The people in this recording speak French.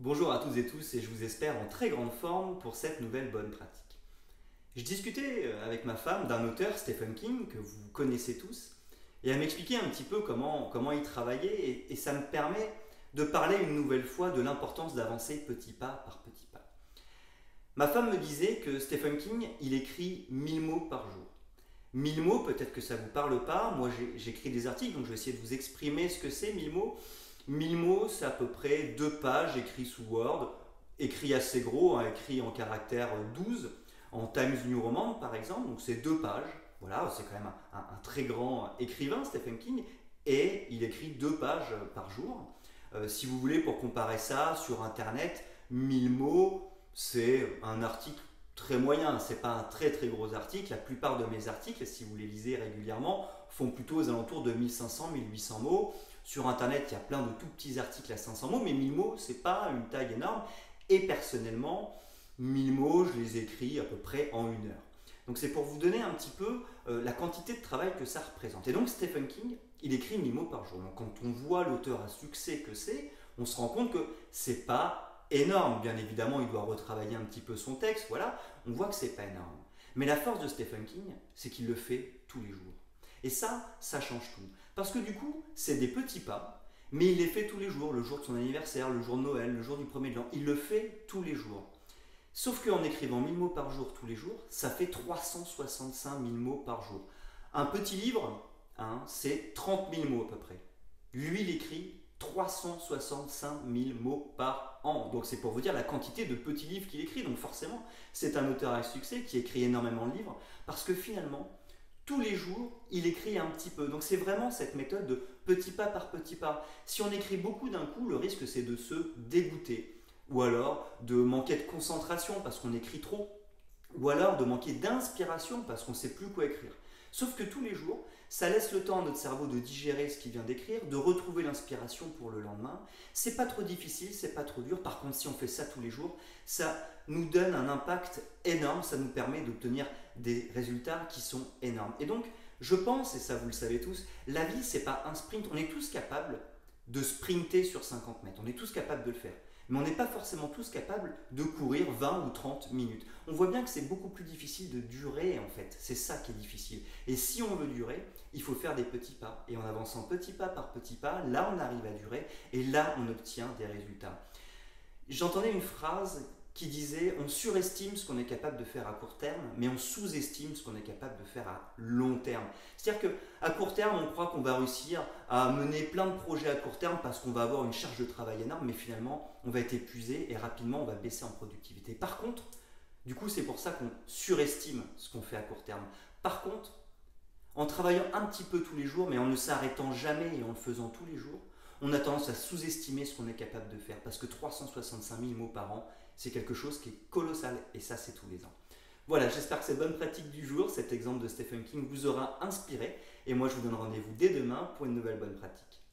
Bonjour à toutes et tous et je vous espère en très grande forme pour cette nouvelle bonne pratique. Je discutais avec ma femme d'un auteur, Stephen King, que vous connaissez tous, et elle m'expliquait un petit peu comment il travaillait et ça me permet de parler une nouvelle fois de l'importance d'avancer petit pas par petit pas. Ma femme me disait que Stephen King, il écrit 1000 mots par jour. 1000 mots, peut-être que ça ne vous parle pas, moi j'écris des articles, donc je vais essayer de vous exprimer ce que c'est 1000 mots. 1000 mots, c'est à peu près 2 pages écrits sous Word, écrit assez gros, hein, écrit en caractère 12, en Times New Roman par exemple, donc c'est 2 pages. Voilà, c'est quand même un très grand écrivain, Stephen King, et il écrit 2 pages par jour. Si vous voulez, pour comparer ça, sur Internet, 1000 mots, c'est un article très moyen, c'est pas un très très gros article. La plupart de mes articles, si vous les lisez régulièrement, font plutôt aux alentours de 1500-1800 mots. Sur Internet, il y a plein de tout petits articles à 500 mots, mais 1000 mots, c'est pas une taille énorme. Et personnellement, 1000 mots, je les écris à peu près en 1 heure. Donc c'est pour vous donner un petit peu la quantité de travail que ça représente. Et donc Stephen King, il écrit 1000 mots par jour. Donc quand on voit l'auteur à succès que c'est, on se rend compte que c'est pas énorme. Bien évidemment, il doit retravailler un petit peu son texte, voilà. On voit que c'est pas énorme. Mais la force de Stephen King, c'est qu'il le fait tous les jours. Et ça change tout. Parce que du coup, c'est des petits pas, mais il les fait tous les jours, le jour de son anniversaire, le jour de Noël, le jour du premier de l'an. Il le fait tous les jours. Sauf qu'en écrivant 1000 mots par jour tous les jours, ça fait 365 000 mots par jour. Un petit livre, hein, c'est 30 000 mots à peu près. Lui, il écrit 365 000 mots par an. Donc c'est pour vous dire la quantité de petits livres qu'il écrit. Donc forcément, c'est un auteur à succès qui écrit énormément de livres, parce que finalement, tous les jours, il écrit un petit peu. Donc c'est vraiment cette méthode de petit pas par petit pas. Si on écrit beaucoup d'un coup, le risque c'est de se dégoûter. Ou alors de manquer de concentration parce qu'on écrit trop. Ou alors de manquer d'inspiration parce qu'on ne sait plus quoi écrire. Sauf que tous les jours, ça laisse le temps à notre cerveau de digérer ce qu'il vient d'écrire, de retrouver l'inspiration pour le lendemain. C'est pas trop difficile, c'est pas trop dur. Par contre, si on fait ça tous les jours, ça nous donne un impact énorme, ça nous permet d'obtenir des résultats qui sont énormes. Et donc, je pense, et ça vous le savez tous, la vie c'est pas un sprint. On est tous capables de sprinter sur 50 mètres. On est tous capables de le faire. Mais on n'est pas forcément tous capables de courir 20 ou 30 minutes. On voit bien que c'est beaucoup plus difficile de durer en fait. C'est ça qui est difficile. Et si on veut durer, il faut faire des petits pas. Et en avançant petit pas par petit pas, là on arrive à durer et là on obtient des résultats. J'entendais une phrase qui disait on surestime ce qu'on est capable de faire à court terme, mais on sous-estime ce qu'on est capable de faire à long terme. C'est-à-dire qu'à court terme, on croit qu'on va réussir à mener plein de projets à court terme parce qu'on va avoir une charge de travail énorme, mais finalement, on va être épuisé et rapidement, on va baisser en productivité. Par contre, du coup, c'est pour ça qu'on surestime ce qu'on fait à court terme. Par contre, en travaillant un petit peu tous les jours, mais en ne s'arrêtant jamais et en le faisant tous les jours, on a tendance à sous-estimer ce qu'on est capable de faire parce que 365 000 mots par an, c'est quelque chose qui est colossal et ça, c'est tous les ans. Voilà, j'espère que cette bonne pratique du jour, cet exemple de Stephen King, vous aura inspiré et moi, je vous donne rendez-vous dès demain pour une nouvelle bonne pratique.